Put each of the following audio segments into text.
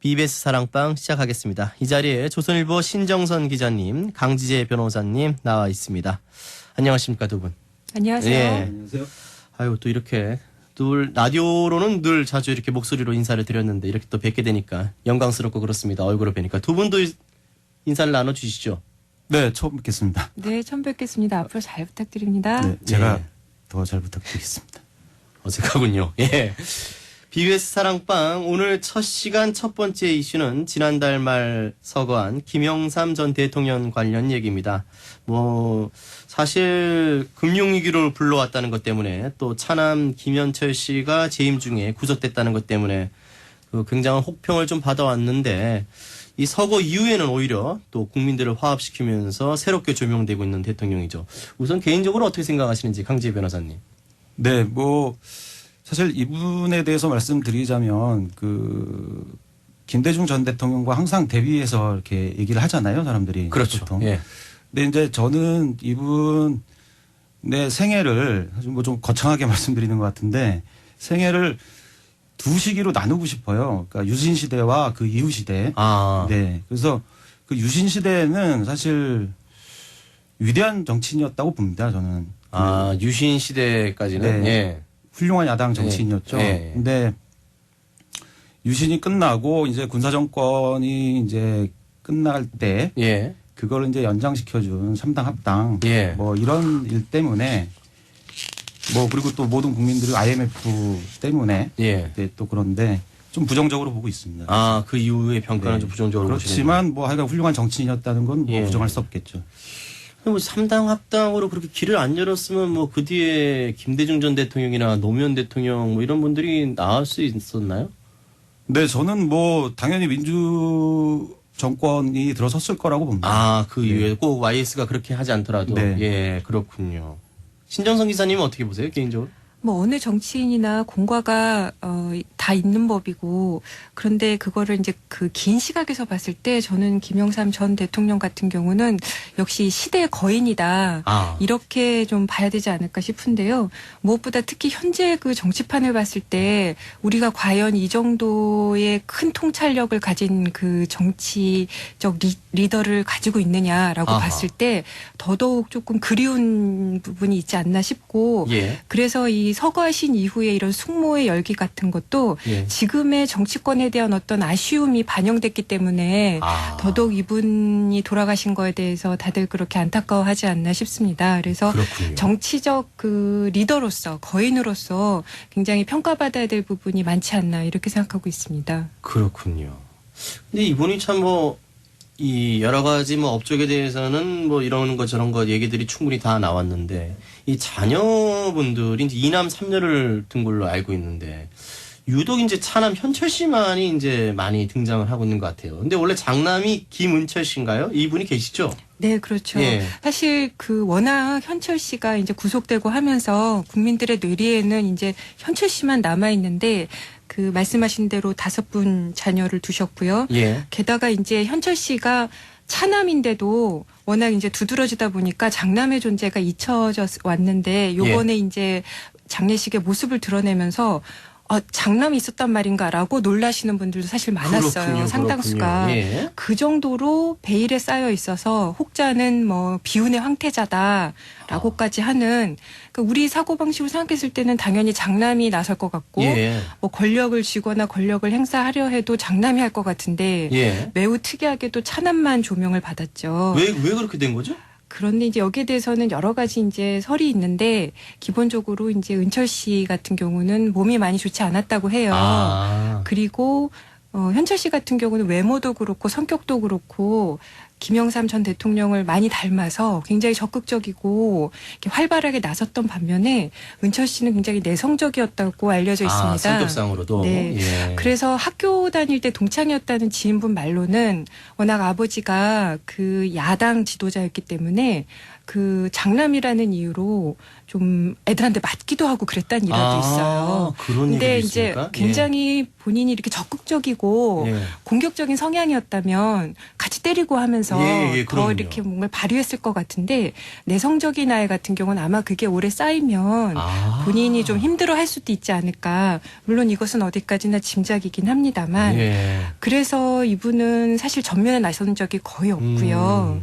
BBS 사랑방 시작하겠습니다. 이 자리에 조선일보 신정선 기자님, 강지재 변호사님 나와 있습니다. 안녕하십니까 두 분. 안녕하세요. 예. 안녕하세요. 아유 또 이렇게 늘 라디오로는 늘 자주 이렇게 목소리로 인사를 드렸는데 이렇게 또 뵙게 되니까 영광스럽고 그렇습니다. 얼굴을 뵈니까 두 분도 인사를 나눠주시죠. 네, 처음 뵙겠습니다. 네, 처음 뵙겠습니다. 앞으로 잘 부탁드립니다. 네, 제가 예. 더 잘 부탁드리겠습니다. 어색하군요. 예. BBS 사랑방 오늘 첫 시간 첫 번째 이슈는 지난달 말 서거한 김영삼 전 대통령 관련 얘기입니다. 사실 금융위기로 불러왔다는 것 때문에 또 차남 김현철 씨가 재임 중에 구속됐다는 것 때문에 그 굉장한 혹평을 좀 받아왔는데 이 서거 이후에는 오히려 또 국민들을 화합시키면서 새롭게 조명되고 있는 대통령이죠. 우선 개인적으로 어떻게 생각하시는지 강지혜 변호사님. 네, 사실 이분에 대해서 말씀드리자면 김대중 전 대통령과 항상 대비해서 이렇게 얘기를 하잖아요, 사람들이. 그렇죠. 보통. 예. 근데 이제 저는 이분의 생애를 사실 좀 거창하게 말씀드리는 것 같은데 생애를 두 시기로 나누고 싶어요. 그러니까 유신 시대와 그 이후 시대. 아. 네. 그래서 그 유신 시대는 사실 위대한 정치인이었다고 봅니다, 저는. 유신 시대까지는 네. 예. 훌륭한 야당 정치인이었죠. 네. 근데 유신이 끝나고 이제 군사 정권이 이제 끝날 때 예. 그걸 이제 연장시켜준 3당 합당 예. 이런 일 때문에 그리고 또 모든 국민들이 IMF 때문에 예. 네, 또 그런데 좀 부정적으로 보고 있습니다. 그 이후의 평가는 네. 좀 부정적으로 그렇지만 하여간 훌륭한 정치인이었다는 건 예. 부정할 수 없겠죠. 3당 합당으로 그렇게 길을 안 열었으면 그 뒤에 김대중 전 대통령이나 노무현 대통령 이런 분들이 나올 수 있었나요? 네, 저는 당연히 민주 정권이 들어섰을 거라고 봅니다. 그 이후에 꼭 YS가 그렇게 하지 않더라도. 네. 예, 그렇군요. 신정선 기사님은 어떻게 보세요, 개인적으로? 어느 정치인이나 공과가 다 있는 법이고, 그런데 그거를 이제 그 긴 시각에서 봤을 때 저는 김영삼 전 대통령 같은 경우는 역시 시대의 거인이다. 이렇게 좀 봐야 되지 않을까 싶은데요. 무엇보다 특히 현재 그 정치판을 봤을 때 우리가 과연 이 정도의 큰 통찰력을 가진 그 정치적 리더를 가지고 있느냐라고 봤을 때 더더욱 조금 그리운 부분이 있지 않나 싶고, 예. 그래서 이 서거하신 이후에 이런 숙모의 열기 같은 것도 예. 지금의 정치권에 대한 어떤 아쉬움이 반영됐기 때문에 더더욱 이분이 돌아가신 거에 대해서 다들 그렇게 안타까워하지 않나 싶습니다. 그래서 그렇군요. 정치적 그 리더로서 거인으로서 굉장히 평가받아야 될 부분이 많지 않나 이렇게 생각하고 있습니다. 그렇군요. 근데 이분이 참 이 여러 가지 업적에 대해서는 이런 것 저런 것 얘기들이 충분히 다 나왔는데 이 자녀분들이 이제 2남 3녀를 둔 걸로 알고 있는데 유독 이제 차남 현철 씨만이 이제 많이 등장을 하고 있는 것 같아요. 근데 원래 장남이 김은철 씨인가요? 이분이 계시죠? 네, 그렇죠. 예. 사실 워낙 현철 씨가 이제 구속되고 하면서 국민들의 뇌리에는 이제 현철 씨만 남아 있는데 말씀하신 대로 5분 자녀를 두셨고요. 예. 게다가 이제 현철 씨가 차남인데도 워낙 이제 두드러지다 보니까 장남의 존재가 잊혀져 왔는데 요번에 이제 장례식의 모습을 드러내면서 장남이 있었단 말인가라고 놀라시는 분들도 사실 많았어요. 그렇군요, 상당수가. 그렇군요. 예. 그 정도로 베일에 쌓여 있어서 혹자는 비운의 황태자다라고까지 하는 우리 사고방식으로 생각했을 때는 당연히 장남이 나설 것 같고 예. 권력을 쥐거나 권력을 행사하려 해도 장남이 할 것 같은데 예. 매우 특이하게도 차남만 조명을 받았죠. 왜 그렇게 된 거죠? 그런데 이제 여기에 대해서는 여러 가지 이제 설이 있는데 기본적으로 이제 은철 씨 같은 경우는 몸이 많이 좋지 않았다고 해요. 그리고 현철 씨 같은 경우는 외모도 그렇고 성격도 그렇고 김영삼 전 대통령을 많이 닮아서 굉장히 적극적이고 이렇게 활발하게 나섰던 반면에 은철 씨는 굉장히 내성적이었다고 알려져 있습니다. 성격상으로도. 네. 예. 그래서 학교 다닐 때 동창이었다는 지인분 말로는 워낙 아버지가 야당 지도자였기 때문에 장남이라는 이유로 좀 애들한테 맞기도 하고 그랬다는 일화도 있어요. 그런 근데 얘기도 이제 있습니까? 굉장히 본인이 이렇게 적극적이고 예. 공격적인 성향이었다면 같이 때리고 하면서 해서 예, 예, 더 그럼요. 이렇게 뭔가 발휘했을 것 같은데 내성적인 아이 같은 경우는 아마 그게 오래 쌓이면 아. 본인이 좀 힘들어할 수도 있지 않을까. 물론 이것은 어디까지나 짐작이긴 합니다만 예. 그래서 이분은 사실 전면에 나선 적이 거의 없고요.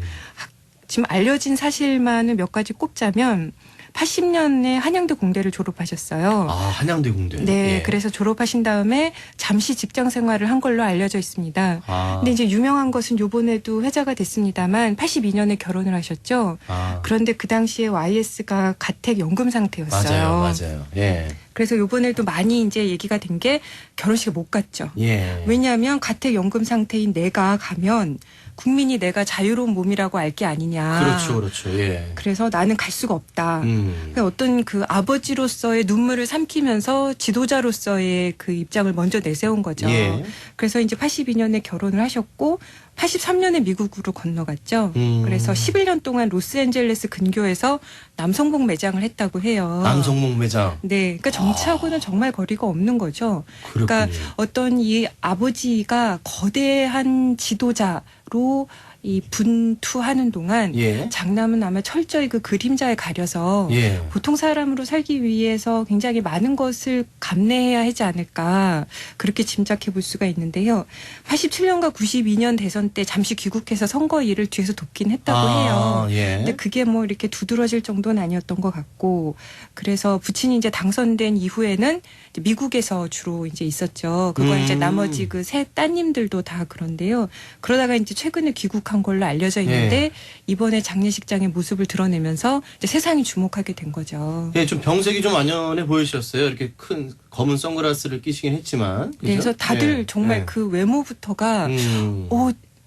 지금 알려진 사실만을 몇 가지 꼽자면 80년에 한양대 공대를 졸업하셨어요. 아, 한양대 공대. 네, 예. 그래서 졸업하신 다음에 잠시 직장 생활을 한 걸로 알려져 있습니다. 아. 근데 이제 유명한 것은 요번에도 회자가 됐습니다만 82년에 결혼을 하셨죠. 아. 그런데 그 당시에 YS가 가택 연금 상태였어요. 맞아요. 예. 그래서 요번에도 많이 이제 얘기가 된 게 결혼식에 못 갔죠. 예. 왜냐하면 가택 연금 상태인 내가 가면 국민이 내가 자유로운 몸이라고 알 게 아니냐. 그렇죠. 예. 그래서 나는 갈 수가 없다. 그러니까 어떤 그 아버지로서의 눈물을 삼키면서 지도자로서의 그 입장을 먼저 내세운 거죠. 예. 그래서 이제 82년에 결혼을 하셨고 83년에 미국으로 건너갔죠. 그래서 11년 동안 로스앤젤레스 근교에서 남성복 매장을 했다고 해요. 남성목 매장. 네, 그러니까 정치하고는 정말 거리가 없는 거죠. 그렇군요. 그러니까 어떤 이 아버지가 거대한 지도자로 이 분투하는 동안 예. 장남은 아마 철저히 그 그림자에 가려서 예. 보통 사람으로 살기 위해서 굉장히 많은 것을 감내해야 하지 않을까 그렇게 짐작해 볼 수가 있는데요. 87년과 92년 대선 때 잠시 귀국해서 선거 일을 뒤에서 돕긴 했다고 해요. 예. 근데 그게 뭐 이렇게 두드러질 정도는 아니었던 것 같고 그래서 부친이 이제 당선된 이후에는 이제 미국에서 주로 이제 있었죠. 그거 이제 나머지 그 세 따님들도 다 그런데요. 그러다가 이제 최근에 귀국한 걸로 알려져 있는데 이번에 장례식장의 모습을 드러내면서 이제 세상이 주목하게 된 거죠. 예, 좀 병색이 좀 완연해 보이셨어요. 이렇게 큰 검은 선글라스를 끼시긴 했지만. 그죠? 네, 그래서 다들 예. 정말 예. 그 외모부터가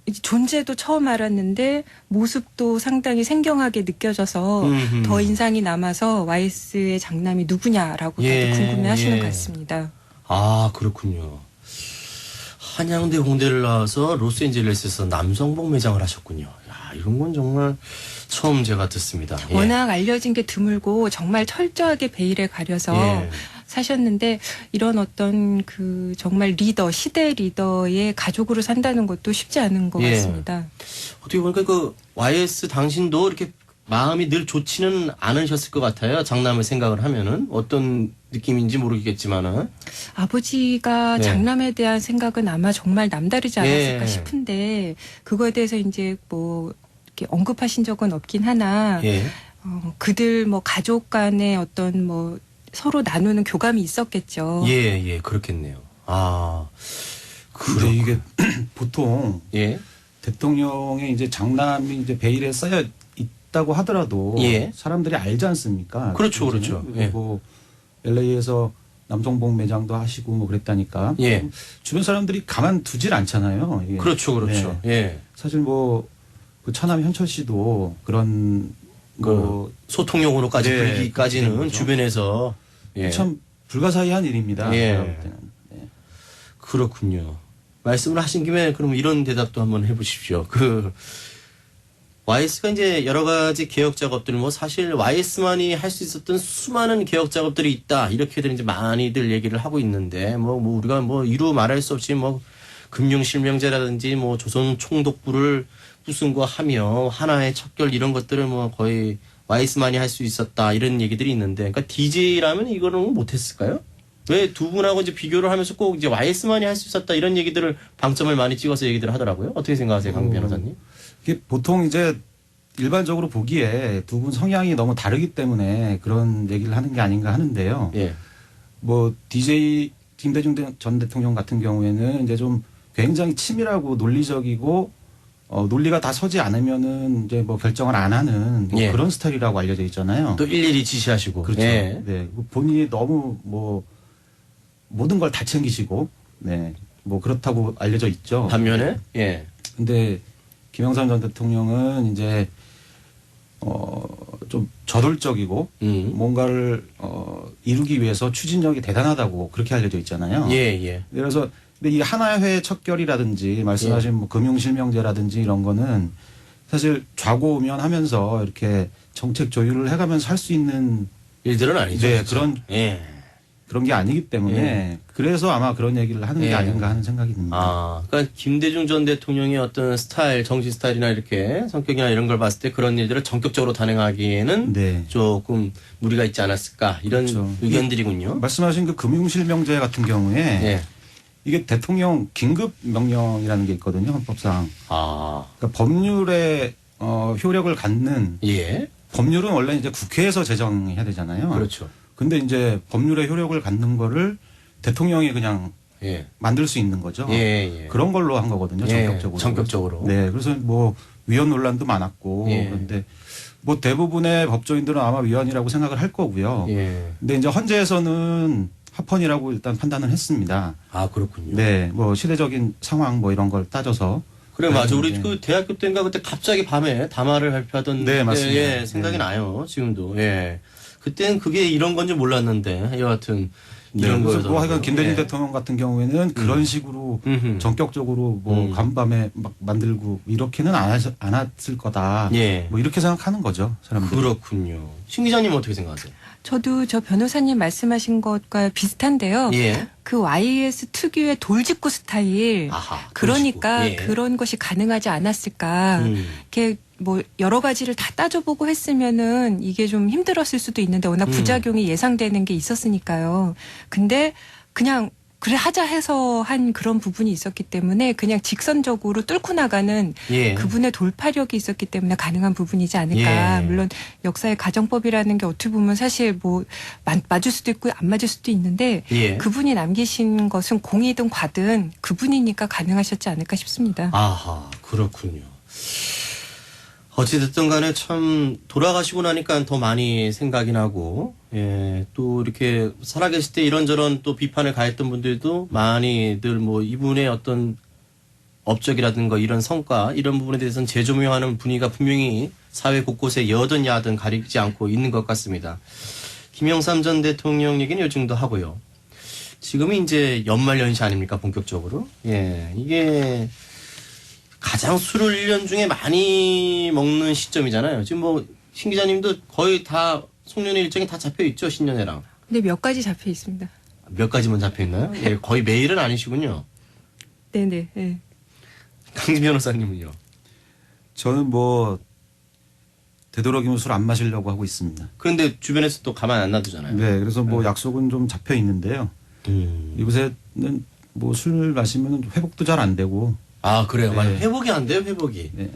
이제 존재도 처음 알았는데 모습도 상당히 생경하게 느껴져서 더 인상이 남아서 YS의 장남이 누구냐라고 예, 다들 궁금해하시는 예. 것 같습니다. 아, 그렇군요. 한양대 공대를 나와서 로스앤젤레스에서 남성복 매장을 하셨군요. 야, 이런 건 정말 처음 제가 듣습니다. 예. 워낙 알려진 게 드물고 정말 철저하게 베일에 가려서 예. 사셨는데 이런 어떤 그 정말 리더, 시대 리더의 가족으로 산다는 것도 쉽지 않은 것 예. 같습니다. 어떻게 보니까 그 YS 당신도 이렇게 마음이 늘 좋지는 않으셨을 것 같아요. 장남을 생각을 하면은 어떤 느낌인지 모르겠지만은. 아버지가 네. 장남에 대한 생각은 아마 정말 남다르지 않았을까 예. 싶은데 그거에 대해서 이제 뭐 이렇게 언급하신 적은 없긴 하나 예. 그들 뭐 가족 간의 어떤 뭐 서로 나누는 교감이 있었겠죠. 예, 그렇겠네요. 아. 근데 이게 보통 예. 대통령의 이제 장남이 이제 베일에 쌓여 있다고 하더라도 예. 사람들이 알지 않습니까? 그렇죠, 그렇죠. 예. 그리고 LA에서 남성복 매장도 하시고 뭐 그랬다니까. 예. 주변 사람들이 가만 두질 않잖아요. 이게. 그렇죠. 네. 예. 사실 뭐 그 차남 현철 씨도 그런 뭐 소통용으로까지 네, 불기까지는 그렇게 된 거죠. 주변에서 예. 참 불가사의한 일입니다. 예. 제가 볼 때는. 네. 그렇군요. 말씀을 하신 김에 그럼 이런 대답도 한번 해보십시오. 그 YS가 이제 여러 가지 개혁 작업들 뭐 사실 YS만이 할 수 있었던 수많은 개혁 작업들이 있다 이렇게들 이제 많이들 얘기를 하고 있는데 뭐 우리가 뭐 이루 말할 수 없이 뭐 금융실명제라든지 뭐 조선 총독부를 부순거하며 하나의 척결 이런 것들을 뭐 거의 YS만이 할 수 있었다 이런 얘기들이 있는데 그러니까 DJ라면 이거는 못했을까요? 왜 두 분하고 이제 비교를 하면서 꼭 이제 YS만이 할 수 있었다 이런 얘기들을 방점을 많이 찍어서 얘기들을 하더라고요. 어떻게 생각하세요, 강 변호사님? 이게 보통 이제 일반적으로 보기에 두 분 성향이 너무 다르기 때문에 그런 얘기를 하는 게 아닌가 하는데요. 예. 뭐 DJ 김대중 전 대통령 같은 경우에는 이제 좀 굉장히 치밀하고 논리적이고 논리가 다 서지 않으면은 이제 뭐 결정을 안 하는 뭐 예. 그런 스타일이라고 알려져 있잖아요. 또 일일이 지시하시고. 그렇죠. 예. 네. 본인이 너무 뭐 모든 걸 다 챙기시고 네. 뭐 그렇다고 알려져 있죠. 반면에 예. 근데 김영삼 전 대통령은 이제 좀 저돌적이고 뭔가를 이루기 위해서 추진력이 대단하다고 그렇게 알려져 있잖아요. 예. 그래서 근데 이 하나회 척결이라든지 말씀하신 뭐 금융실명제라든지 이런 거는 사실 좌고우면하면서 이렇게 정책 조율을 해가면서 할 수 있는 일들은 아니죠. 네, 그렇죠? 그런 예. 그런 게 아니기 때문에 그래서 아마 그런 얘기를 하는 게 예. 아닌가 하는 생각이 듭니다. 아, 그러니까 김대중 전 대통령의 어떤 스타일, 정치 스타일이나 이렇게 성격이나 이런 걸 봤을 때 그런 일들을 전격적으로 단행하기에는 네. 조금 무리가 있지 않았을까 이런 그렇죠. 의견들이군요. 말씀하신 그 금융실명제 같은 경우에 예. 이게 대통령 긴급 명령이라는 게 있거든요, 헌법상. 아, 그러니까 법률의 효력을 갖는 예. 법률은 원래 이제 국회에서 제정해야 되잖아요. 그렇죠. 근데 이제 법률의 효력을 갖는 거를 대통령이 그냥 예. 만들 수 있는 거죠. 예, 예. 그런 걸로 한 거거든요, 예, 전격적으로. 전격적으로. 네, 그래서 뭐 위헌 논란도 많았고 예. 그런데 뭐 대부분의 법조인들은 아마 위헌이라고 생각을 할 거고요. 예. 근데 이제 헌재에서는 합헌이라고 일단 판단을 했습니다. 아, 그렇군요. 네, 뭐 시대적인 상황 뭐 이런 걸 따져서. 그래, 맞아. 우리 네. 그 대학교 때인가 그때 갑자기 밤에 담화를 발표하던. 네, 맞습니다. 예, 생각이 네. 나요. 지금도. 예. 그때는 그게 이런 건지 몰랐는데, 여하튼. 네, 이런 그래서 거여서. 뭐 하여간 김대중 대통령 같은 경우에는 그런 식으로 음흠. 전격적으로 뭐 간밤에 막 만들고 이렇게는 안 했을 거다. 예. 뭐 이렇게 생각하는 거죠, 사람들. 그렇군요. 신 기자님 어떻게 생각하세요? 저도 저 변호사님 말씀하신 것과 비슷한데요. 예. 그 YS 특유의 돌직구 스타일. 아하. 그러니까 그러시고. 예. 그런 것이 가능하지 않았을까. 이렇게 뭐 여러 가지를 다 따져보고 했으면은 이게 좀 힘들었을 수도 있는데 워낙 부작용이 예상되는 게 있었으니까요. 근데 그냥 그래 하자 해서 한 그런 부분이 있었기 때문에 그냥 직선적으로 뚫고 나가는 예. 그분의 돌파력이 있었기 때문에 가능한 부분이지 않을까. 예. 물론 역사의 가정법이라는 게 어떻게 보면 사실 뭐 맞을 수도 있고 안 맞을 수도 있는데 예. 그분이 남기신 것은 공이든 과든 그분이니까 가능하셨지 않을까 싶습니다. 아하, 그렇군요. 어찌됐든 간에 참 돌아가시고 나니까 더 많이 생각이 나고, 예, 또 이렇게 살아계실 때 이런저런 또 비판을 가했던 분들도 많이들 뭐 이분의 어떤 업적이라든가 이런 성과, 이런 부분에 대해서는 재조명하는 분위기가 분명히 사회 곳곳에 여든 야든 가리지 않고 있는 것 같습니다. 김영삼 전 대통령 얘기는 요즘도 하고요. 지금이 이제 연말연시 아닙니까, 본격적으로? 예, 이게 가장 술을 1년 중에 많이 먹는 시점이잖아요. 지금 뭐, 신 기자님도 거의 다 송년회 일정이 다 잡혀 있죠, 신년회랑. 근데 몇 가지 잡혀 있습니다. 몇 가지만 잡혀 있나요? 예, 거의 매일은 아니시군요. 네네. 네. 강진 변호사님은요? 저는 뭐 되도록이면 술 안 마시려고 하고 있습니다. 그런데 주변에서 또 가만 안 놔두잖아요. 네, 그래서 뭐 약속은 좀 잡혀 있는데요. 요새는 뭐 술 마시면 회복도 잘 안 되고. 아, 그래요. 네. 맞아요. 회복이 안 돼요, 회복이. 네.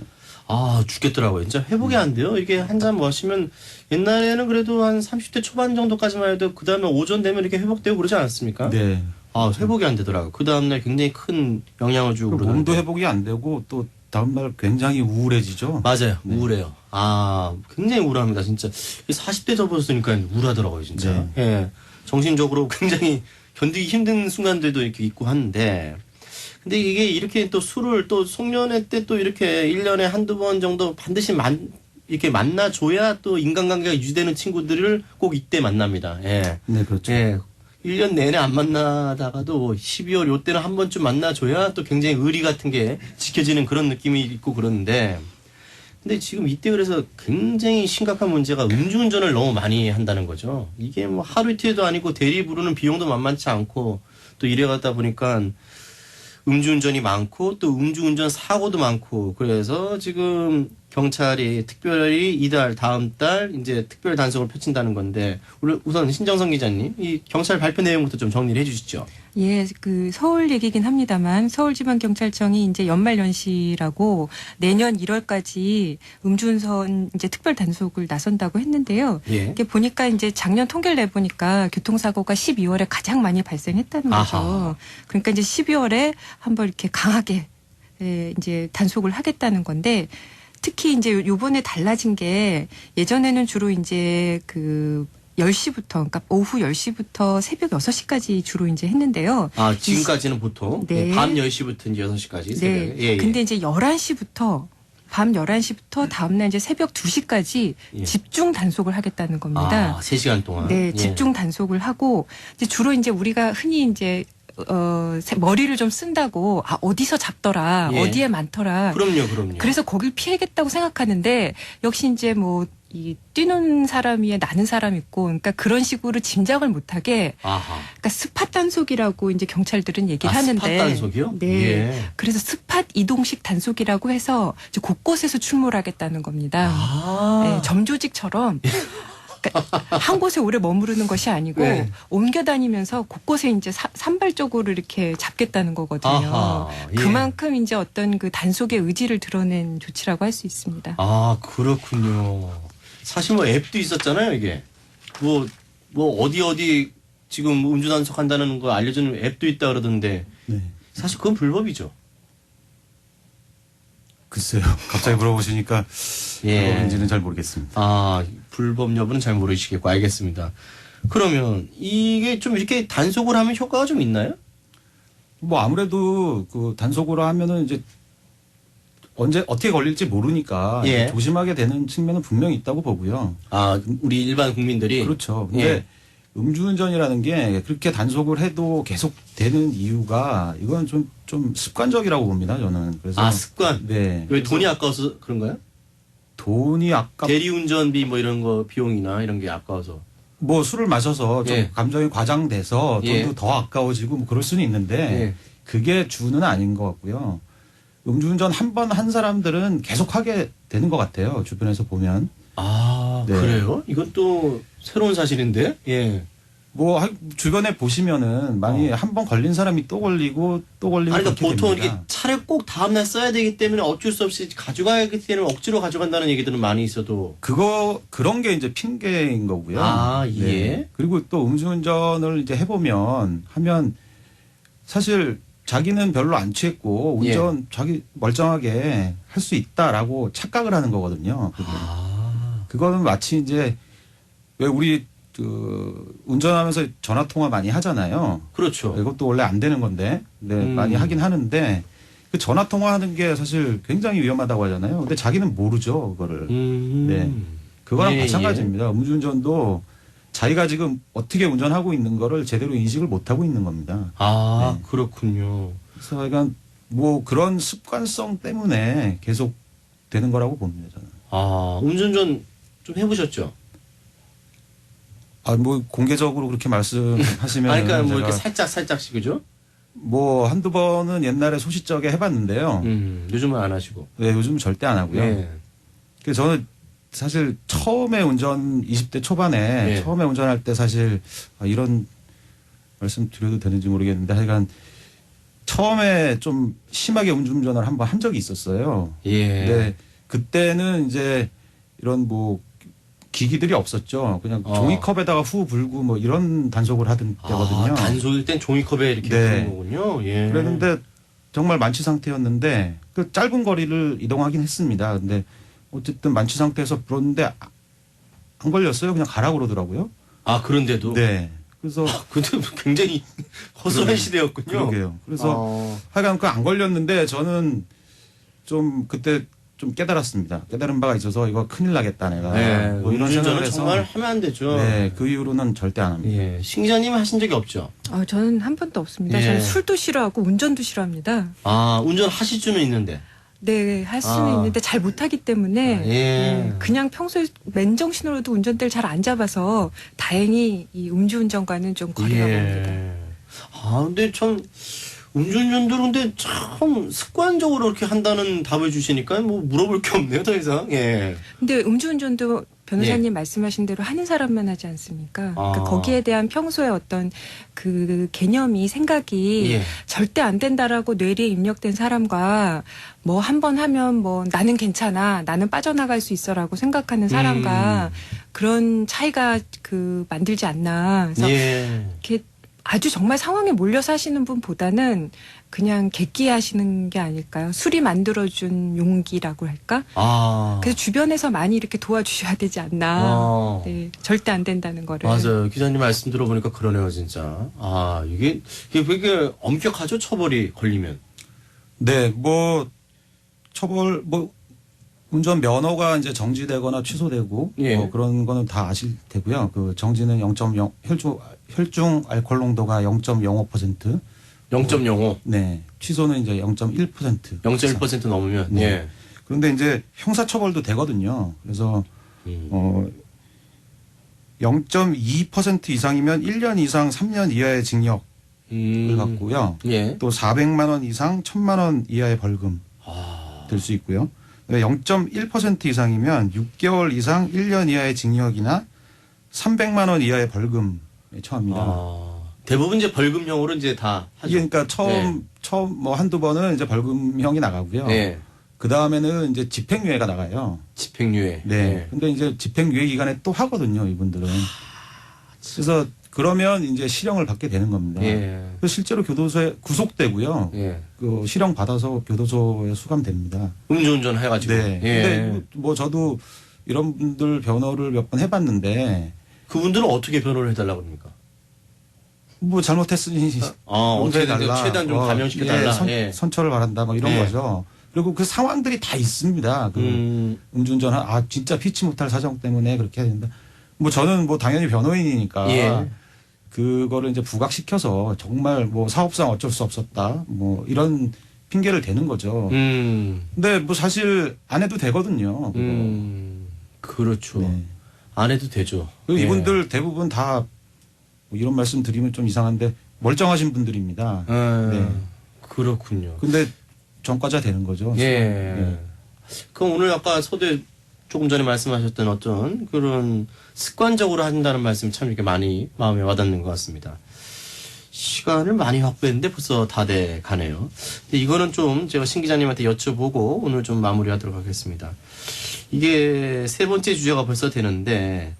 아, 죽겠더라고요. 진짜 회복이 안 돼요. 이게 한 잔 마시면 옛날에는 그래도 한 30대 초반 정도까지만 해도 그 다음에 오전 되면 이렇게 회복되고 그러지 않았습니까? 네. 아, 회복이 안 되더라고요. 그 다음날 굉장히 큰 영향을 주고 몸도 그러던데. 회복이 안 되고 또 다음날 굉장히 우울해지죠. 맞아요. 네. 우울해요. 아, 굉장히 우울합니다. 진짜. 40대 접어드니까 우울하더라고요, 진짜. 네. 예. 정신적으로 굉장히 견디기 힘든 순간들도 이렇게 있고 한데. 근데 이게 이렇게 또 술을 또 송년회 때 또 이렇게 1년에 한두 번 정도 반드시 이렇게 만나줘야 또 인간관계가 유지되는 친구들을 꼭 이때 만납니다. 예. 네, 그렇죠. 예. 1년 내내 안 만나다가도 12월 요때는 한 번쯤 만나줘야 또 굉장히 의리 같은 게 지켜지는 그런 느낌이 있고 그러는데 근데 지금 이때 그래서 굉장히 심각한 문제가 음주운전을 너무 많이 한다는 거죠. 이게 뭐 하루 이틀도 아니고 대리 부르는 비용도 만만치 않고 또 이래 가다 보니까 음주운전이 많고 또 음주운전 사고도 많고 그래서 지금 경찰이 특별히 이달 다음 달 이제 특별 단속을 펼친다는 건데 우선 신정선 기자님 이 경찰 발표 내용부터 좀 정리를 해주시죠. 예, 그 서울 얘기긴 합니다만 서울지방경찰청이 이제 연말연시라고 내년 1월까지 음주운전 이제 특별 단속을 나선다고 했는데요. 예. 이게 보니까 이제 작년 통계를 내보니까 교통사고가 12월에 가장 많이 발생했다는 거죠. 아하. 그러니까 이제 12월에 한번 이렇게 강하게 이제 단속을 하겠다는 건데 특히 이제 요번에 달라진 게 예전에는 주로 이제 그 10시부터 그러니까 오후 10시부터 새벽 6시까지 주로 이제 했는데요. 아 지금까지는 보통 네. 밤 10시부터 이제 6시까지 새벽에. 네. 예, 예. 근데 이제 11시부터 밤 11시부터 다음날 이제 새벽 2시까지 예. 집중 단속을 하겠다는 겁니다. 아, 3시간 동안. 네, 예. 집중 단속을 하고 이제 주로 이제 우리가 흔히 이제 머리를 좀 쓴다고 어디서 잡더라, 예. 어디에 많더라. 그럼요. 그래서 거길 피해겠다고 생각하는데 역시 이제 뭐 이 뛰는 사람 위에 나는 사람 있고, 그러니까 그런 식으로 짐작을 못하게, 아하. 그러니까 스팟 단속이라고 이제 경찰들은 얘기를 아, 하는데, 스팟 단속이요? 네, 예. 그래서 스팟 이동식 단속이라고 해서 이제 곳곳에서 출몰하겠다는 겁니다. 아. 네, 점조직처럼. 그러니까 한 곳에 오래 머무르는 것이 아니고 네. 옮겨 다니면서 곳곳에 이제 산발적으로 이렇게 잡겠다는 거거든요. 아하, 예. 그만큼 이제 어떤 그 단속의 의지를 드러낸 조치라고 할 수 있습니다. 아, 그렇군요. 사실 뭐 앱도 있었잖아요, 이게. 뭐 어디 지금 음주 단속한다는 거 알려주는 앱도 있다 그러던데 네. 사실 그건 불법이죠. 글쎄요. 갑자기 물어보시니까 예. 그런지는 잘 모르겠습니다. 아, 불법 여부는 잘 모르시겠고 알겠습니다. 그러면 이게 좀 이렇게 단속을 하면 효과가 좀 있나요? 뭐 아무래도 그 단속으로 하면은 이제 언제 어떻게 걸릴지 모르니까 예. 조심하게 되는 측면은 분명히 있다고 보고요. 아, 우리 일반 국민들이 그렇죠. 근데 예. 음주운전이라는 게 그렇게 단속을 해도 계속 되는 이유가 이건 좀 습관적이라고 봅니다. 저는. 그래서 아, 습관. 네. 왜 돈이 아까워서 그런가요? 돈이 아까 대리운전비 뭐 이런 거 비용이나 이런 게 아까워서. 뭐 술을 마셔서 좀 예. 감정이 과장돼서 돈도 예. 더 아까워지고 뭐 그럴 수는 있는데 예. 그게 주는 아닌 것 같고요. 음주운전 한 번 한 사람들은 계속 하게 되는 것 같아요. 주변에서 보면. 아, 네. 그래요? 이건 또 새로운 사실인데? 예. 뭐 주변에 보시면은 많이 한 번 걸린 사람이 또 걸리고 또 걸리고 아니, 그러니까 그렇게 보통 됩니다. 이렇게 차를 꼭 다음날 써야 되기 때문에 어쩔 수 없이 가져가기 때문에 억지로 가져간다는 얘기들은 많이 있어도. 그런 게 이제 핑계인 거고요. 아, 예. 그리고 또 음주운전을 이제 하면 사실 자기는 별로 안 취했고 예. 운전 자기 멀쩡하게 할 수 있다라고 착각을 하는 거거든요. 그거는 마치 이제 왜 우리 그 운전하면서 전화 통화 많이 하잖아요. 그렇죠. 이것도 원래 안 되는 건데, 네, 많이 하긴 하는데 그 전화 통화하는 게 사실 굉장히 위험하다고 하잖아요. 근데 자기는 모르죠, 그거를. 네. 그거랑 예, 마찬가지입니다. 음주운전도 자기가 지금 어떻게 운전하고 있는 거를 제대로 인식을 못 하고 있는 겁니다. 아, 네. 그렇군요. 그래서 약간 뭐 그런 습관성 때문에 계속 되는 거라고 봅니다, 저는. 아, 음주운전 좀 해보셨죠? 아, 뭐 공개적으로 그렇게 말씀하시면 아니, 그러니까 뭐 제가 이렇게 살짝씩 그죠? 뭐 한두 번은 옛날에 소시적에 해봤는데요. 요즘은 안 하시고. 네, 요즘 절대 안 하고요. 네. 그래서 저는 사실 처음에 20대 초반에 네. 처음에 운전할 때 사실 이런 말씀 드려도 되는지 모르겠는데 하여간 처음에 좀 심하게 음주운전을 한번 한 적이 있었어요. 예. 근데 그때는 이제 이런 뭐 기기들이 없었죠. 그냥 종이컵에다가 후 불고 뭐 이런 단속을 하던 때거든요. 아, 단속일 땐 종이컵에 이렇게 네. 부는 거군요. 예. 그랬는데 정말 만취 상태였는데 그 짧은 거리를 이동하긴 했습니다. 근데 어쨌든 만취 상태에서 불었는데 안 걸렸어요. 그냥 가라 그러더라고요. 아, 그런데도. 네. 그래서 근데 굉장히 허술한 그러게요. 시대였군요. 그러게요. 그래서 하여간 그 안 걸렸는데 저는 좀 그때 좀 깨달았습니다. 깨달은 바가 있어서 이거 큰일 나겠다 내가. 네. 뭐 이런 생각을 음주운전은 해서 정말 하면 안 되죠. 네, 그 이후로는 절대 안 합니다. 예. 신 기자님은 하신 적이 없죠? 저는 한 번도 없습니다. 예. 저는 술도 싫어하고 운전도 싫어합니다. 아, 운전하실 수는 있는데. 네, 할 수는 있는데 잘 못하기 때문에 예. 그냥 평소에 맨정신으로도 운전대를 잘 안 잡아서 다행히 이 음주운전과는 좀 거리가 멉니다. 아, 근데 참, 음주운전도 근데 참 습관적으로 이렇게 한다는 답을 주시니까 뭐 물어볼 게 없네요, 더 이상. 예. 근데 음주운전도 변호사님 말씀하신 대로 하는 사람만 하지 않습니까? 그러니까 거기에 대한 평소에 어떤 그 개념이 생각이 예. 절대 안 된다라고 뇌리에 입력된 사람과 뭐 한 번 하면 뭐 나는 괜찮아, 나는 빠져나갈 수 있어라고 생각하는 사람과 그런 차이가 그 만들지 않나. 그래서 예. 이렇게 아주 정말 상황에 몰려 사시는 분보다는 그냥 객기하시는 게 아닐까요? 술이 만들어준 용기라고 할까? 아. 그래서 주변에서 많이 이렇게 도와주셔야 되지 않나. 네, 절대 안 된다는 거를. 맞아요. 기자님 말씀 들어보니까 그러네요, 진짜. 아, 이게 되게 엄격하죠, 처벌이 걸리면. 네, 뭐 처벌 뭐 운전 면허가 이제 정지되거나 취소되고 예. 뭐 그런 거는 다 아실 테고요. 그 정지는 0.0 혈중 알코올 농도가 0.05%. 0.05. 네. 취소는 이제 0.1%. 0.1% 넘으면. 네. 예. 그런데 이제 형사처벌도 되거든요. 그래서 어 0.2% 이상이면 1년 이상 3년 이하의 징역을 받고요. 예. 또 400만 원 이상 1,000만 원 이하의 벌금 아. 될 수 있고요. 0.1% 이상이면 6개월 이상 1년 이하의 징역이나 300만 원 이하의 벌금에 처합니다. 아. 대부분 이제 벌금형으로 이제 다 하죠. 이게 그러니까 처음 뭐 한두 번은 이제 벌금형이 나가고요. 예. 그 다음에는 이제 집행유예가 나가요. 집행유예. 네. 예. 근데 이제 집행유예 기간에 또 하거든요, 이분들은. 그래서 그러면 이제 실형을 받게 되는 겁니다. 예. 그래서 실제로 교도소에 구속되고요. 예. 그 실형 받아서 교도소에 수감됩니다. 음주운전 해가지고. 네. 예. 근데 뭐 저도 이런 분들 변호를 몇 번 해봤는데 그분들은 어떻게 변호를 해달라고 합니까? 뭐 잘못했으니 어떻게든 용서해달라. 최대한 좀 감형시켜달라. 예, 예. 선처를 바란다 뭐 이런 예. 거죠. 그리고 그 상황들이 다 있습니다. 그 음주운전 진짜 피치 못할 사정 때문에 그렇게 해야 된다. 뭐 저는 뭐 당연히 변호인이니까 예. 그거를 이제 부각시켜서 정말 뭐 사업상 어쩔 수 없었다. 뭐 이런 핑계를 대는 거죠. 근데 뭐 사실 안 해도 되거든요. 그렇죠. 네. 안 해도 되죠. 그리고 예. 이분들 대부분 다 뭐 이런 말씀 드리면 좀 이상한데 멀쩡하신 분들입니다. 네. 그렇군요. 근데 전과자 되는 거죠. 예. 네. 그럼 오늘 아까 서두에 조금 전에 말씀하셨던 어떤 그런 습관적으로 한다는 말씀이 참 이렇게 많이 마음에 와닿는 것 같습니다. 시간을 많이 확보했는데 벌써 다 돼 가네요. 근데 이거는 좀 제가 신 기자님한테 여쭤보고 오늘 좀 마무리하도록 하겠습니다. 이게 세 번째 주제가 벌써 되는데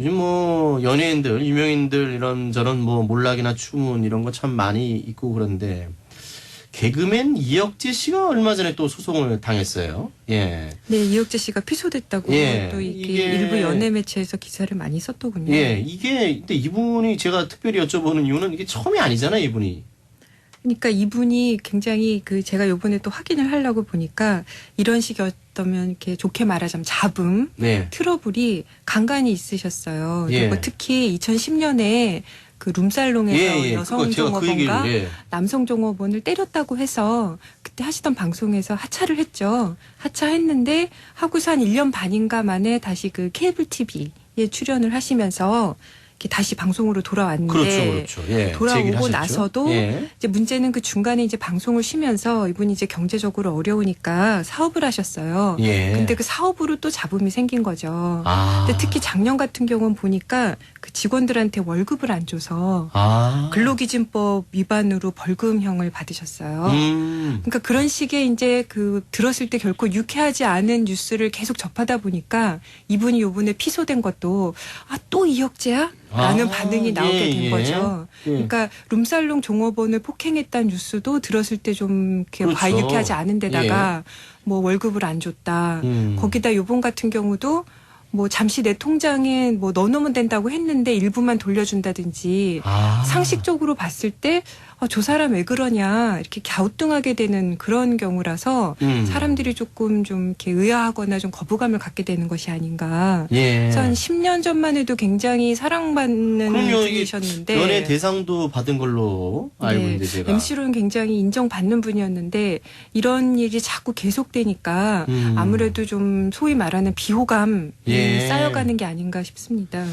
요즘 뭐 연예인들, 유명인들 이런저런 뭐 몰락이나 추문 이런 거 참 많이 있고 그런데 개그맨 이혁재 씨가 얼마 전에 또 소송을 당했어요. 예. 네, 이혁재 씨가 피소됐다고 예, 또 이게 이게- 일부 연예 매체에서 기사를 많이 썼더군요. 예, 이게 근데 이분이 제가 특별히 여쭤보는 이유는 이게 처음이 아니잖아요, 이분이. 그러니까 이분이 굉장히 그 제가 요번에 또 확인을 하려고 보니까 이런 식이었다면 이렇게 좋게 말하자면 잡음, 네. 트러블이 간간히 있으셨어요. 예. 그리고 특히 2010년에 그 룸살롱에서 여성 그거 제가 그 얘기를 종업원과 예. 남성 종업원을 때렸다고 해서 그때 하시던 방송에서 하차를 했죠. 하차했는데 하고서 한 1년 반인가 만에 다시 그 케이블 TV에 출연을 하시면서 이렇게 다시 방송으로 돌아왔는데 그렇죠. 예. 제 얘기를 돌아오고 하셨죠. 나서도 예. 이제 문제는 그 중간에 이제 방송을 쉬면서 이분이 이제 경제적으로 어려우니까 사업을 하셨어요. 예. 근데 그 사업으로 또 잡음이 생긴 거죠. 아. 근데 특히 작년 같은 경우는 보니까 그 직원들한테 월급을 안 줘서 아. 근로기준법 위반으로 벌금형을 받으셨어요. 그러니까 그런 식의 이제 그 들었을 때 결코 유쾌하지 않은 뉴스를 계속 접하다 보니까 이분이 요번에 피소된 것도 또 이혁재야? 라는 아, 반응이 나오게 예, 된 예. 거죠. 예. 그러니까 룸살롱 종업원을 폭행했다는 뉴스도 들었을 때 좀 그렇죠. 유쾌하지 않은 데다가 뭐 월급을 안 줬다. 거기다 요번 같은 경우도 뭐 잠시 내 통장에 뭐 넣어놓으면 된다고 했는데 일부만 돌려준다든지 아. 상식적으로 봤을 때 저 사람 왜 그러냐 이렇게 갸우뚱하게 되는 그런 경우라서 사람들이 조금 좀 이렇게 의아하거나 좀 거부감을 갖게 되는 것이 아닌가. 예. 그래서 한 10년 전만 해도 굉장히 사랑받는 그럼요. 이게 분이셨는데 연예 대상도 받은 걸로 알고 있는데 제가. MC로는 굉장히 인정받는 분이었는데 이런 일이 자꾸 계속되니까 아무래도 좀 소위 말하는 비호감이 예. 쌓여가는 게 아닌가 싶습니다.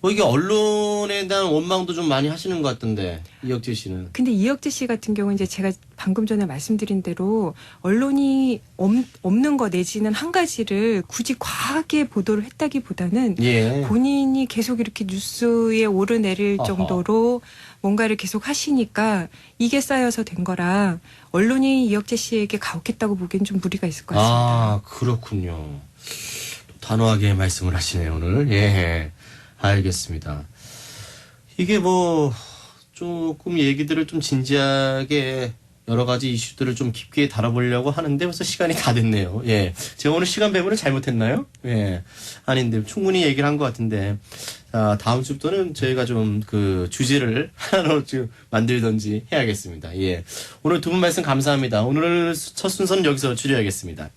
뭐 이게 언론에 대한 원망도 좀 많이 하시는 것 같던데 이혁재 씨는. 근데 이혁재 씨 같은 경우는 이제 제가 방금 전에 말씀드린 대로 언론이 없는 거 내지는 한 가지를 굳이 과하게 보도를 했다기보다는 예. 본인이 계속 이렇게 뉴스에 오르내릴 아하. 정도로 뭔가를 계속 하시니까 이게 쌓여서 된 거라 언론이 이혁재 씨에게 가혹했다고 보기엔 좀 무리가 있을 것 같습니다. 아, 그렇군요. 단호하게 말씀을 하시네요, 오늘. 예. 알겠습니다. 이게 뭐, 조금 얘기들을 좀 진지하게 여러 가지 이슈들을 좀 깊게 다뤄보려고 하는데 벌써 시간이 다 됐네요. 예. 제가 오늘 시간 배분을 잘못했나요? 예. 아닌데, 충분히 얘기를 한 것 같은데. 자, 다음 주부터는 저희가 좀 그 주제를 하나로 좀 만들던지 해야겠습니다. 예. 오늘 두 분 말씀 감사합니다. 오늘 첫 순서는 여기서 줄여야겠습니다.